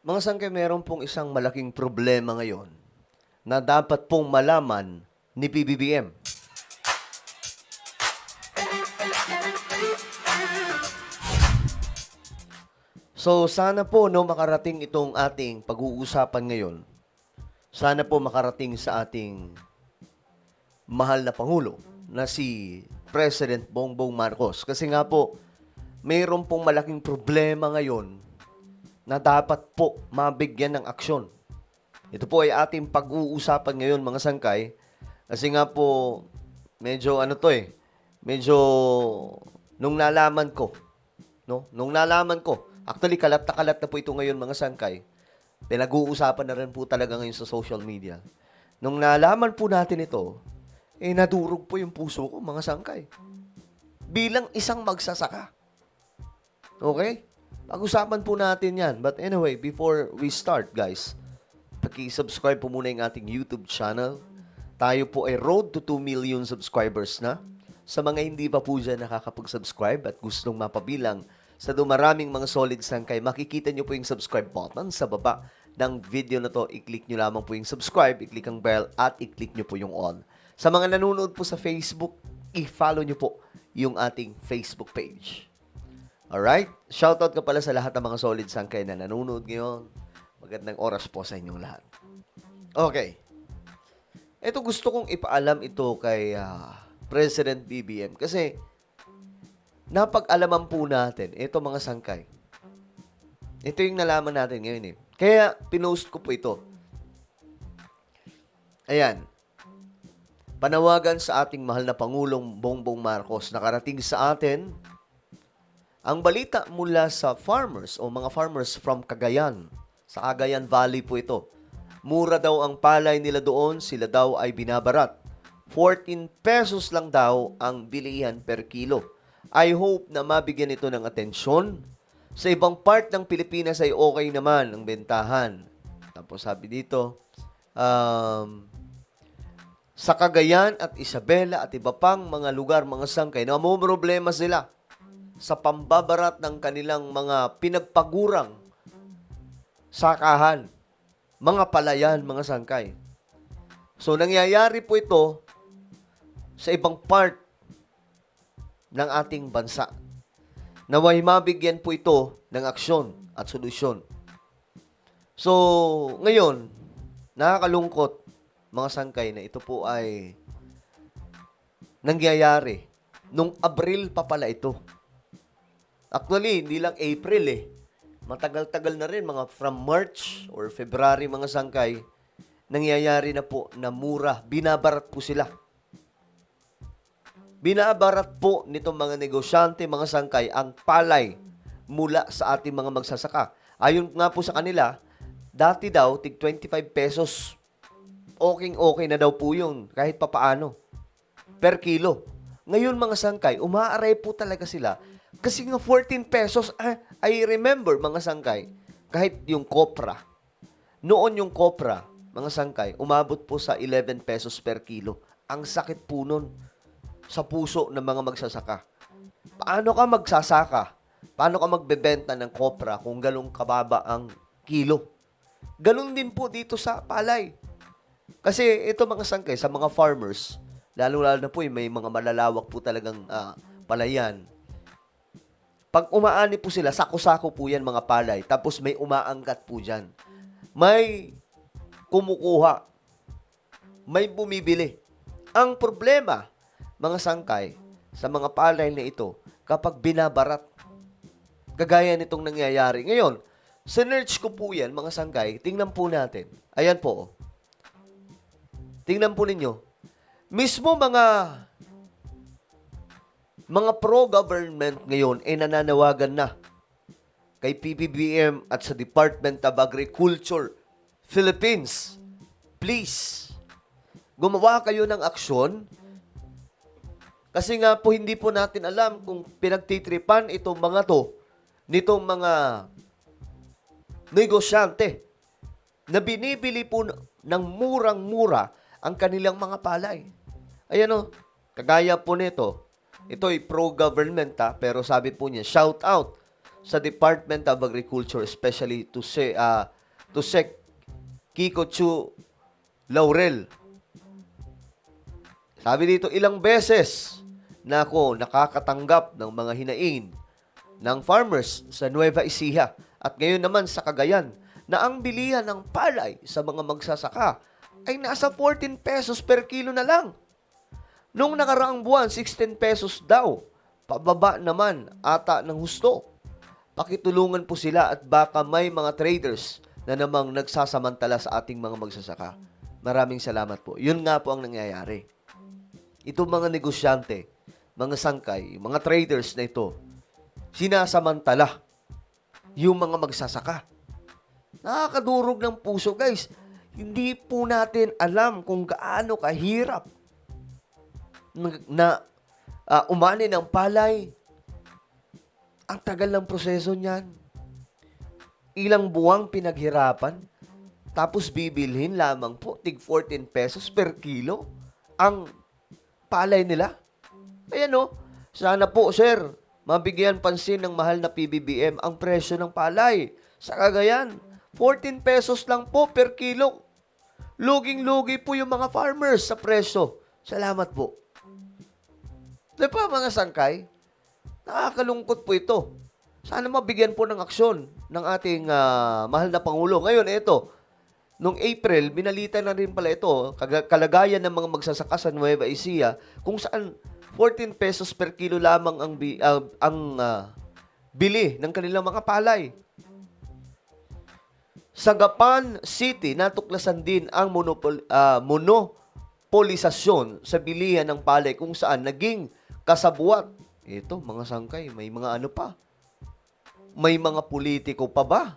Mga sangkay, meron pong isang malaking problema ngayon na dapat pong malaman ni PBBM. So, sana po makarating itong ating pag-uusapan ngayon. Sana po makarating sa ating mahal na Pangulo na si President Bongbong Marcos. Kasi nga po, mayroon pong malaking problema ngayon na dapat po mabigyan ng aksyon. Ito po ay ating pag-uusapan ngayon, mga sangkay. Kasi nga po, medyo medyo nung nalaman ko, actually kalat na po ito ngayon, mga sangkay. Pinag-uusapan na rin po talaga ngayon sa social media. Nung nalaman po natin ito, nadurog po yung puso ko, mga sangkay. Bilang isang magsasaka. Okay? Pag-usapan po natin yan. But anyway, before we start, guys, paki-subscribe po muna yung ating YouTube channel. Tayo po ay road to 2 million subscribers na. Sa mga hindi pa po dyan nakakapag-subscribe at gustong mapabilang sa dumaraming mga solid sangkay, makikita nyo po yung subscribe button sa baba ng video na to. I-click nyo lamang po yung subscribe, i-click ang bell, at i-click nyo po yung all. Sa mga nanonood po sa Facebook, i-follow nyo po yung ating Facebook page. Alright? Shoutout ka pala sa lahat ng mga solid sangkay na nanonood ngayon. Magandang oras po sa inyong lahat. Okay. Ito gusto kong ipaalam ito kay President BBM kasi napag-alaman po natin, ito mga sangkay. Ito yung nalaman natin ngayon eh. Kaya pinost ko po ito. Ayan. Panawagan sa ating mahal na Pangulong Bongbong Marcos. Nakarating sa atin ang balita mula sa farmers o mga farmers from Cagayan. Sa Cagayan Valley po ito. Mura daw ang palay nila doon, sila daw ay binabarat. 14 pesos lang daw ang bilihan per kilo. I hope na mabigyan ito ng atensyon. Sa ibang part ng Pilipinas ay okay naman ang bentahan. Tapos sabi dito, sa Cagayan at Isabela at iba pang mga lugar, mga sangkay, na problema sila sa pambabarat ng kanilang mga pinagpagurang sakahan, mga palayan, mga sangkay. So, nangyayari po ito sa ibang part ng ating bansa. Naway mabigyan po ito ng aksyon at solusyon. So, ngayon, nakakalungkot, mga sangkay, na ito po ay nangyayari nung Abril pa pala ito. Actually, hindi lang April eh. Matagal-tagal na rin, mga from March or February, mga sangkay, nangyayari na po na mura. Binabarat po sila. Binabarat po nitong mga negosyante, mga sangkay, ang palay mula sa ating mga magsasaka. Ayon nga po sa kanila, dati daw, tig 25 pesos. Okay na daw po yun, kahit papaano. Per kilo. Ngayon, mga sangkay, umaaray po talaga sila. Kasi nga 14 pesos, I remember, mga sangkay, kahit yung kopra. Noon yung kopra, mga sangkay, umabot po sa 11 pesos per kilo. Ang sakit po nun sa puso ng mga magsasaka. Paano ka magsasaka? Paano ka magbebenta ng kopra kung galong kababa ang kilo? Galon din po dito sa palay. Kasi ito, mga sangkay, sa mga farmers, lalo-lalo na po may mga malalawak po talagang palayan. Pag umaani po sila, sako-sako po yan, mga palay. Tapos may umaangkat po dyan. May kumukuha. May bumibili. Ang problema, mga sangkay, sa mga palay na ito, kapag binabarat, kagaya nitong nangyayari. Ngayon, sinerch ko po yan, mga sangkay, tingnan po natin. Ayan po. Tingnan po ninyo. Mismo mga pro-government ngayon ay nananawagan na kay PBBM at sa Department of Agriculture Philippines. Please, gumawa kayo ng aksyon kasi nga po hindi po natin alam kung pinagtitripan itong mga to nitong mga negosyante na binibili po ng murang-mura ang kanilang mga palay. Ayan o, kagaya po nito. Ito ay pro-government pero sabi po niya, shout out sa Department of Agriculture, especially to Sec Kiko Chu Laurel. Sabi dito, ilang beses na ako nakakatanggap ng mga hinaing ng farmers sa Nueva Ecija at ngayon naman sa Cagayan na ang bilihan ng palay sa mga magsasaka ay nasa 14 pesos per kilo na lang. Nung nakaraang buwan, 16 pesos daw. Pababa naman ata ng husto. Pakitulungan po sila at baka may mga traders na namang nagsasamantala sa ating mga magsasaka. Maraming salamat po. Yun nga po ang nangyayari. Itong mga negosyante, mga sangkay, mga traders na ito, sinasamantala yung mga magsasaka. Nakakadurog ng puso, guys. Hindi po natin alam kung gaano kahirap na umani ng palay. Ang tagal ng proseso niyan. Ilang buwang pinaghirapan. Tapos bibilhin lamang po, tig 14 pesos per kilo ang palay nila. Ayan o, sana po sir, mabigyan pansin ng mahal na PBBM ang presyo ng palay. Sa Cagayan, 14 pesos lang po per kilo. Luging-lugi po yung mga farmers sa presyo. Salamat po. Di ba mga sangkay? Nakakalungkot po ito. Sana mabigyan po ng aksyon ng ating mahal na Pangulo. Ngayon, ito, nung April, binalita na rin pala ito, kalagayan ng mga magsasaka sa Nueva Ecija, kung saan 14 pesos per kilo lamang ang bili ng kanilang mga palay. Sa Gapan City, natuklasan din ang monopolisasyon sa bilihan ng palay kung saan naging kasabuat. Ito, mga sangkay, may mga ano pa. May mga politiko pa ba?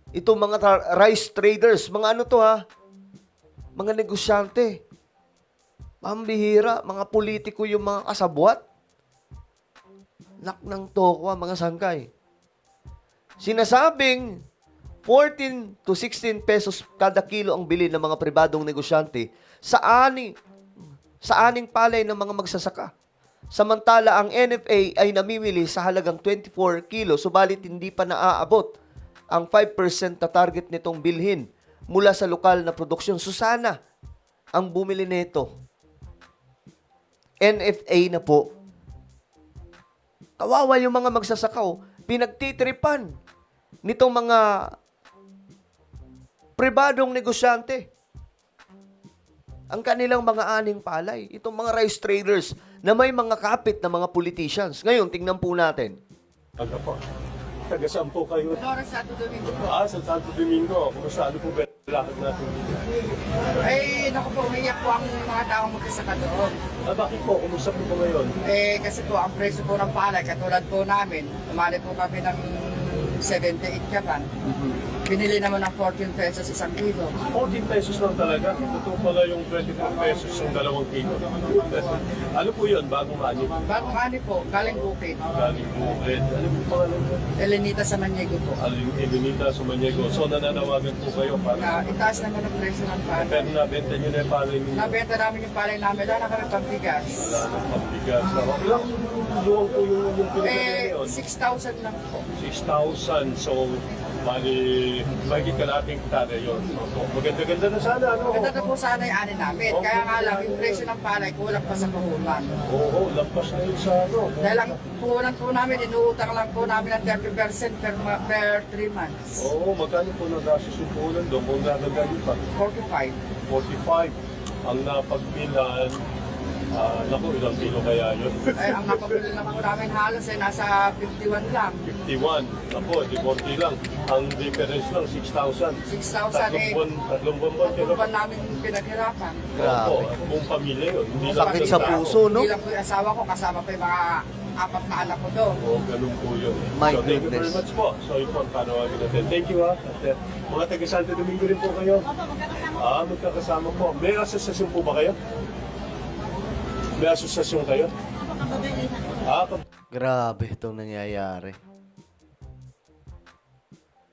Ito mga rice traders, mga ano to ha? Mga negosyante. Pambihira, mga politiko yung mga kasabuat. Nak ng tokwa, mga sangkay. Sinasabing 14 to 16 pesos kada kilo ang bili ng mga pribadong negosyante sa aning palay ng mga magsasaka. Samantala, ang NFA ay namimili sa halagang 24 kilo, subalit hindi pa naaabot ang 5% na target nitong bilhin mula sa lokal na produksyon. Susana ang bumili nito. NFA na po. Kawawa yung mga magsasaka, pinagtitripan nitong mga pribadong negosyante ang kanilang mga aning palay. Itong mga rice traders na may mga kapit na mga politicians. Ngayon, tingnan po natin. Aga po. Taga saan po kayo? Flores, Santo Domingo po. Sa Santo Domingo. Kumusta ano po ba lakad natin dito? Ay, naku po, umiyak po ang mga taong magsasaka doon. Bakit po? Kumusta po ba ngayon? Kasi po, ang presyo po ng palay, katulad po namin, umali po kami ng 78 kapan. Binili naman ng 14 pesos isang kilo. 14 pesos lang talaga. Totoo pala yung 24 pesos yung 2 kilo. Ano po yun? Bagong ani? Bagong ani po, galing bukid. Galing bukid. Ano po pangalan mo? Elenita sa Maniego po. Elenita Sumaniego. So nananawagan po kayo para Itaas naman ang presyo ng palay. pero nabenta nyo na yung palay ninyo. Nabenta namin yung palay namin, wala na kami pambigas. Wala nang pagbigas. Ilang luwang po yung pinagano yun? 6,000 lang po. 6,000. So, bali, mahigit kalating tara yun. Maganda-ganda na sana, ano? Maganda na po sana yung ani namin. Kaya nga lang, yung presyo ng palay, kulang pa sa puhunan. Oo, lampas na yun sa ano. Dahil ang puhunan po namin, inuutang lang po namin ng 30% per 3 months. Oo, magkano po na gasos yung puhunan doon? Kung nagagaling pa? 45. 45. Ang napagbilan, naku, ilang kilo kaya yun? Ang napabili lang po namin halos ay nasa 51 lang. 51. Naku, di konti lang. Ang difference lang, 6,000. 6,000 Tatlong buwan ba? tatlong buwan namin pinaghirapan. Grabe. Opo, buong pamilya yun. Hindi lang Sakit isang sa tao. puso, no? Hindi lang po yung asawa ko, kasama pa yung mga 4 na anak ko doon. Oo, ganun po yun. My so, thank you very goodness. much po. So, yun po ang panawagan natin. Thank you, ha. At, mga taga Santo Domingo rin po kayo. Magkakasama po. May asosasyon po ba kayo? May asosasyon kayo? Grabe itong nangyayari.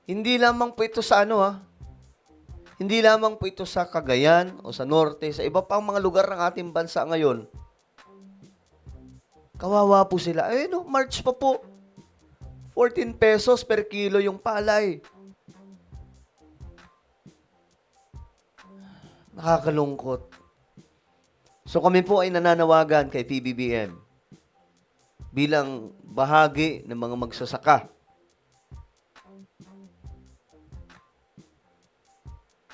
Hindi lamang po ito sa ano Hindi lamang po ito sa Cagayan o sa Norte, sa iba pang mga lugar ng ating bansa ngayon. Kawawa po sila. Eh no, March pa po. 14 pesos per kilo yung palay. Nakakalungkot. So kami po ay nananawagan kay PBBM bilang bahagi ng mga magsasaka.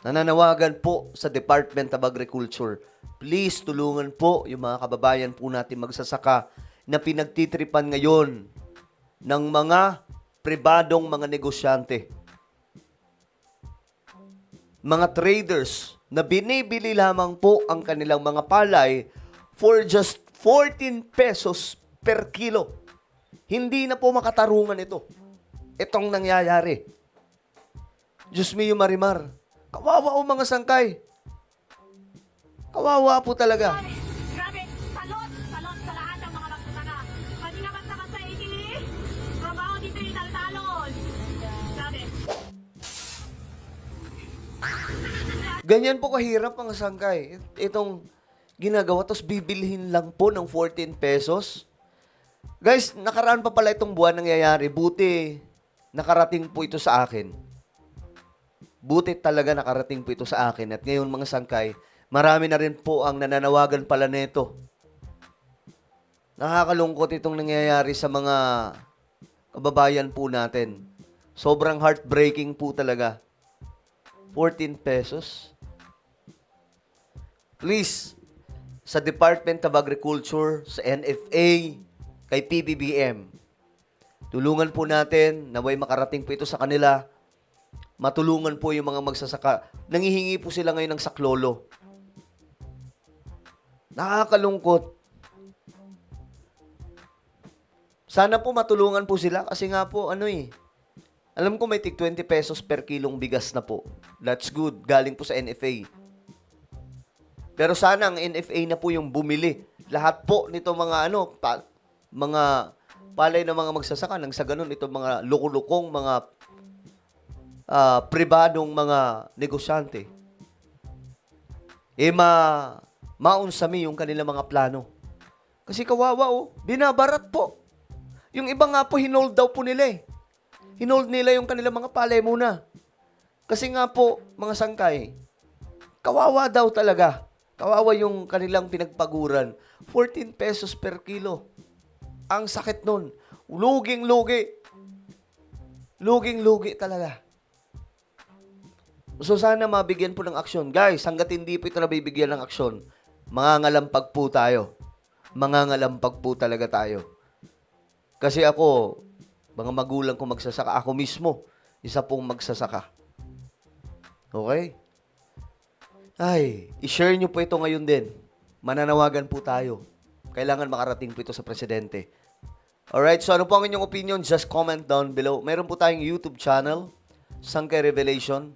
Nananawagan po sa Department of Agriculture. Please tulungan po yung mga kababayan po natin magsasaka na pinagtitripan ngayon ng mga pribadong mga negosyante. Mga traders na binibili lamang po ang kanilang mga palay for just 14 pesos per kilo. Hindi na po makatarungan ito. Itong nangyayari. Diyos mio Marimar. Kawawa o mga sangkay. Kawawa po talaga. Grabe, salot sa lahat ng mga magsasaka. Pati nga magsaka sa ini, trabaho dito yung taltalon. Grabe. Ganyan po kahirap ang sangkay. Itong ginagawa, tapos bibilhin lang po ng 14 pesos. Guys, nakaraan pa pala itong buwan nangyayari. Buti nakarating po ito sa akin. Buti talaga nakarating po ito sa akin. At ngayon mga sangkay, marami na rin po ang nananawagan pala nito. Nakakalungkot itong nangyayari sa mga kababayan po natin. Sobrang heartbreaking po talaga. 14 pesos. Please, sa Department of Agriculture, sa NFA, kay PBBM, tulungan po natin, naway makarating po ito sa kanila, matulungan po yung mga magsasaka. Nangihingi po sila ngayon ng saklolo. Nakakalungkot. Sana po matulungan po sila kasi nga po, alam ko may tig 20 pesos per kilong bigas na po. That's good. Galing po sa NFA. Pero sana ang NFA na po yung bumili. Lahat po nito mga mga palay ng mga magsasaka nang sa ganun ito mga lukulukong mga pribadong mga negosyante. Maunsami yung kanilang mga plano. Kasi kawawa binabarat po. Yung iba nga po hinold daw po nila Hinold nila yung kanilang mga palay muna. Kasi nga po, mga sangkay, kawawa daw talaga. Kawawa yung kanilang pinagpaguran. 14 pesos per kilo. Ang sakit nun. Luging-lugi. Luging-lugi talaga. So sana mabigyan po ng aksyon. Guys, hanggat hindi po ito nabibigyan ng aksyon, mangangalampag po tayo. Mangangalampag po talaga tayo. Kasi ako, mga magulang ko magsasaka, ako mismo, isa pong magsasaka. Okay? Ay, i-share nyo po ito ngayon din. Mananawagan po tayo. Kailangan makarating po ito sa presidente. Alright, so ano po ang inyong opinion? Just comment down below. Meron po tayong YouTube channel, Sangkay Revelation.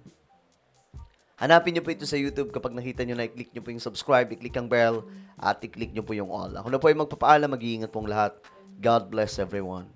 Hanapin nyo po ito sa YouTube. Kapag nakita nyo na, i-click nyo po yung subscribe, i-click ang bell, at i-click nyo po yung all. Ako na po ay magpapaalam, mag-iingat pong lahat. God bless everyone.